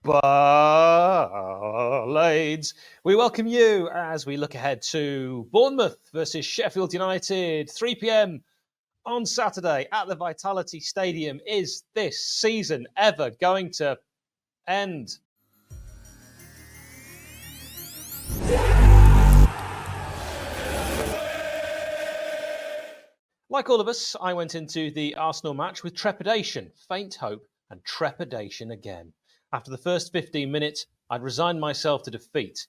Blades. We welcome you as we look ahead to Bournemouth versus Sheffield United, 3 p.m. on Saturday at the Vitality Stadium. Is this season ever going to end? Like all of us, I went into the Arsenal match with trepidation, faint hope, and trepidation again. After the first 15 minutes, I'd resigned myself to defeat.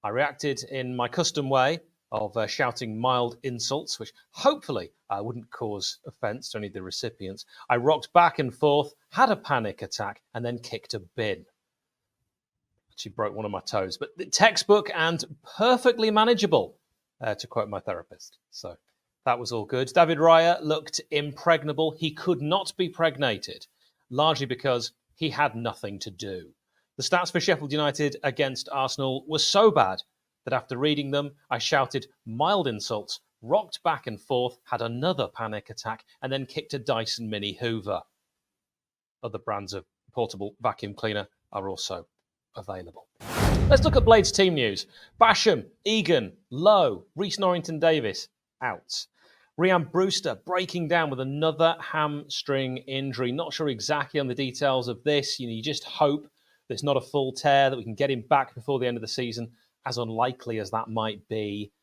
I reacted in my custom way of shouting mild insults, which hopefully wouldn't cause offence to any of the recipients. I rocked back and forth, had a panic attack, and then kicked a bin. Actually broke one of my toes, but the textbook and perfectly manageable, to quote my therapist. So that was all good. David Raya looked impregnable. He could not be pregnated, largely because he had nothing to do. The stats for Sheffield United against Arsenal were so bad that after reading them, I shouted mild insults, rocked back and forth, had another panic attack, and then kicked a Dyson Mini Hoover. Other brands of portable vacuum cleaner are also available. Let's look at Blades team news. Basham, Egan, Lowe, Reece Norrington-Davis, out. Rhian Brewster breaking down with another hamstring injury. Not sure exactly on the details of this. You just hope that it's not a full tear, that we can get him back before the end of the season, as unlikely as that might be.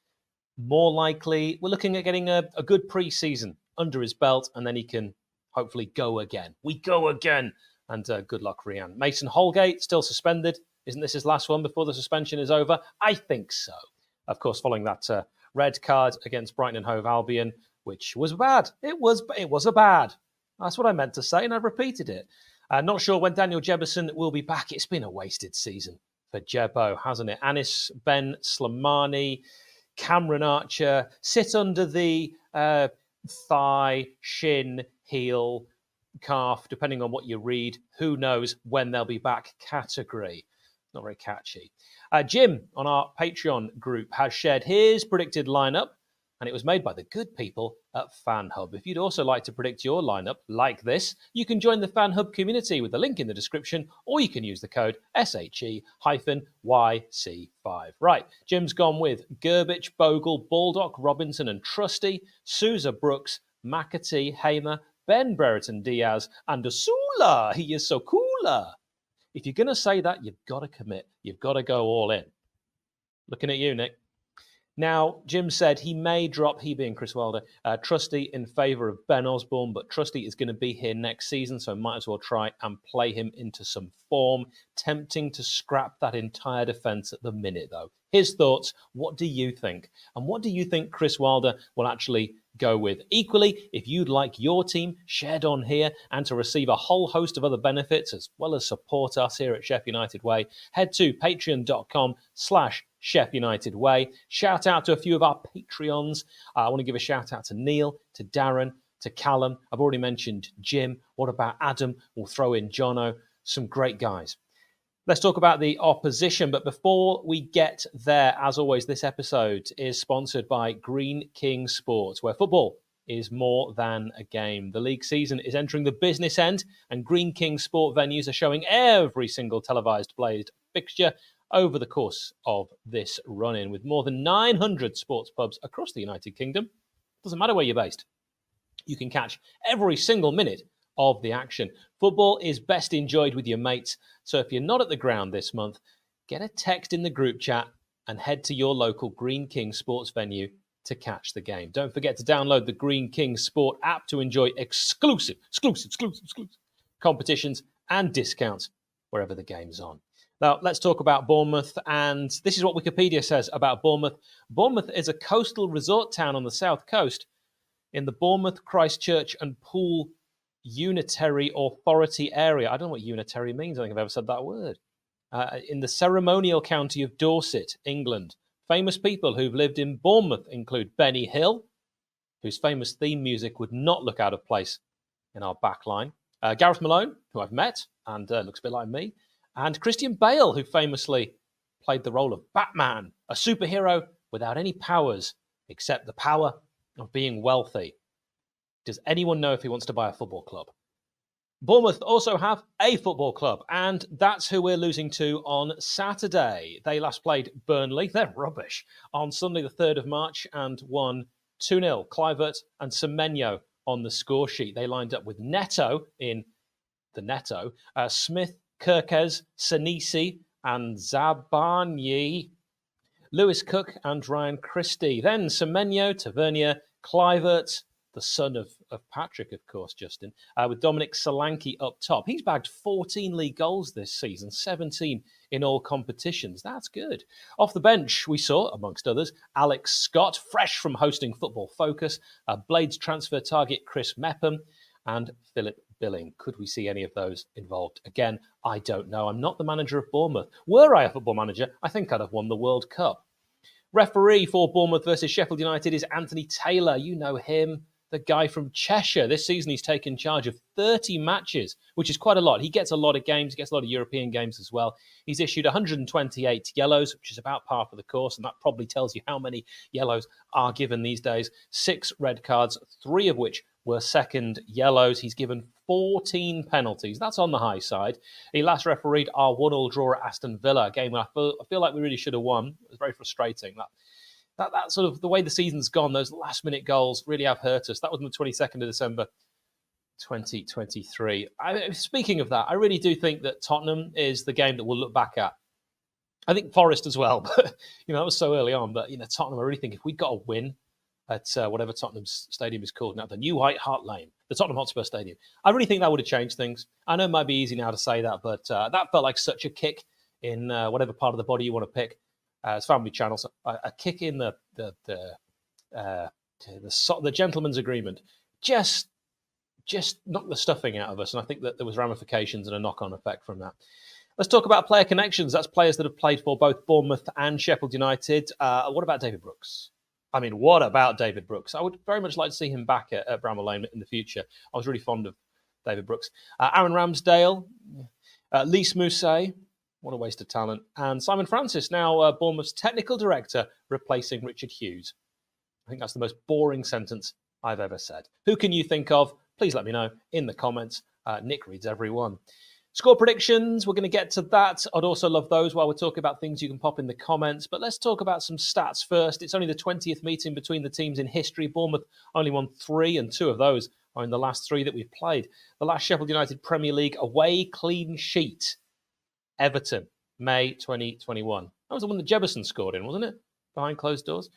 More likely, we're looking at getting a good pre-season under his belt, and then he can hopefully go again. We go again. And good luck, Rhian. Mason Holgate, still suspended. Isn't this his last one before the suspension is over? I think so. Of course, following that red card against Brighton and Hove Albion, which was bad. It was a bad. That's what I meant to say, and I've repeated it. Not sure when Daniel Jebbison will be back. It's been a wasted season for Jebbo, hasn't it? Anis Ben Slimani, Cameron Archer sit under the thigh, shin, heel, calf, depending on what you read. Who knows when they'll be back category. Not very catchy. Jim on our Patreon group has shared his predicted lineup, and it was made by the good people at FanHub. If you'd also like to predict your lineup like this, you can join the FanHub community with the link in the description, or you can use the code SHE-YC5. Right, Jim's gone with Gerbich, Bogle, Baldock, Robinson and Trusty, Sousa, Brooks, McAtee, Hamer, Ben Brereton Diaz, and Asula. He is so cooler. If you're going to say that, you've got to commit. You've got to go all in. Looking at you, Nick. Now, Jim said he may drop, he being Chris Wilder, Trusty in favour of Ben Osborne, but Trusty is going to be here next season, so might as well try and play him into some form. Tempting to scrap that entire defence at the minute, though. His thoughts, what do you think? And what do you think Chris Wilder will actually go with? Equally, if you'd like your team shared on here and to receive a whole host of other benefits as well as support us here at Sheff United Way, head to patreon.com/Sheff United Way. Shout out to a few of our Patreons. I want to give a shout out to Neil, to Darren, to Callum. I've already mentioned Jim. What about Adam? We'll throw in Jono. Some great guys. Let's talk about the opposition. But before we get there, as always, this episode is sponsored by Greene King Sports, where football is more than a game. The league season is entering the business end, and Greene King Sport venues are showing every single televised Blade fixture over the course of this run-in, with more than 900 sports pubs across the United Kingdom. Doesn't matter where you're based. You can catch every single minute of the action. Football is best enjoyed with your mates, so if you're not at the ground this month, get a text in the group chat and head to your local Greene King Sports venue to catch the game. Don't forget to download the Greene King Sport app to enjoy exclusive competitions and discounts wherever the game's on. Now, let's talk about Bournemouth, and this is what Wikipedia says about Bournemouth. Bournemouth is a coastal resort town on the south coast in the Bournemouth, Christchurch and Poole Unitary Authority area. I don't know what unitary means. I don't think I've ever said that word. In the ceremonial county of Dorset, England. Famous people who've lived in Bournemouth include Benny Hill, whose famous theme music would not look out of place in our backline. Gareth Malone, who I've met and looks a bit like me. And Christian Bale, who famously played the role of Batman, a superhero without any powers except the power of being wealthy. Does anyone know if he wants to buy a football club? Bournemouth also have a football club, and that's who we're losing to on Saturday. They last played Burnley, they're rubbish, on Sunday the 3rd of March and won 2-0. 𝗜𝗍𝗱𝗶𝗲 and 𝗜𝗍𝗍𝗃 on the score sheet. They lined up with Neto in the Neto, Smith, Kirkes, Senesi and Zabarnyi, Lewis Cook and Ryan Christie. Then Semenyo, Tavernier, 𝗜𝗍𝗱𝗶𝗲, the son of Patrick, of course, Justin, with Dominic Solanke up top. He's bagged 14 league goals this season, 17 in all competitions. That's good. Off the bench, we saw, amongst others, Alex Scott, fresh from hosting Football Focus, Blades transfer target Chris Mepham, and Philip Billing. Could we see any of those involved? Again, I don't know. I'm not the manager of Bournemouth. Were I a football manager, I think I'd have won the World Cup. Referee for Bournemouth versus Sheffield United is Anthony Taylor. You know him, the guy from Cheshire. This season he's taken charge of 30 matches, which is quite a lot. He gets a lot of games, he gets a lot of European games as well. He's issued 128 yellows, which is about par for the course, and that probably tells you how many yellows are given these days. 6 red cards, 3 of which were second yellows. He's given 14 penalties. That's on the high side. He last refereed our 1-1 draw at Aston Villa, a game I feel like we really should have won. It was very frustrating. That sort of the way the season's gone, those last-minute goals really have hurt us. That was on the 22nd of December, 2023. Speaking of that, I really do think that Tottenham is the game that we'll look back at. I think Forest as well, but that was so early on. But Tottenham, I really think if we got a win at whatever Tottenham's stadium is called now, the New White Hart Lane, the Tottenham Hotspur Stadium, I really think that would have changed things. I know it might be easy now to say that, but that felt like such a kick in whatever part of the body you want to pick. It's Family Channel, so a kick in the gentleman's agreement just knocked the stuffing out of us, and I think that there was ramifications and a knock-on effect from that. Let's talk about player connections. That's players that have played for both Bournemouth and Sheffield United. What about David Brooks? I mean, what about David Brooks? I would very much like to see him back at Bramall Lane in the future. I was really fond of David Brooks. Aaron Ramsdale, Lys Mousset, what a waste of talent. And Simon Francis, now Bournemouth's technical director, replacing Richard Hughes. I think that's the most boring sentence I've ever said. Who can you think of? Please let me know in the comments. Nick reads every one. Score predictions, we're going to get to that. I'd also love those while we're talking about things you can pop in the comments. But let's talk about some stats first. It's only the 20th meeting between the teams in history. Bournemouth only won 3, and 2 of those are in the last 3 that we've played. The last Sheffield United Premier League away clean sheet, Everton, May 2021. That was the one that Jefferson scored in, wasn't it? Behind closed doors.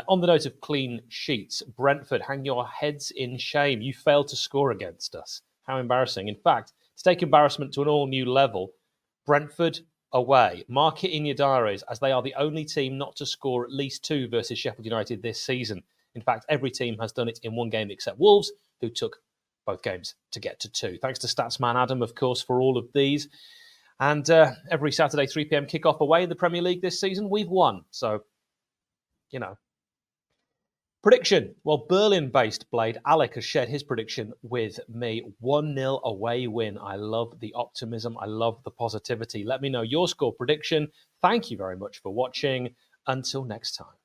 On the note of clean sheets, Brentford, hang your heads in shame. You failed to score against us. How embarrassing. In fact, to take embarrassment to an all-new level, Brentford away. Mark it in your diaries, as they are the only team not to score at least 2 versus Sheffield United this season. In fact, every team has done it in 1 game except Wolves, who took both games to get to 2. Thanks to Statsman Adam, of course, for all of these. And every Saturday, 3 p.m. kickoff away in the Premier League this season, we've won. So, Prediction. Well, Berlin-based Blade Alec has shared his prediction with me. 1-0 away win. I love the optimism. I love the positivity. Let me know your score prediction. Thank you very much for watching. Until next time.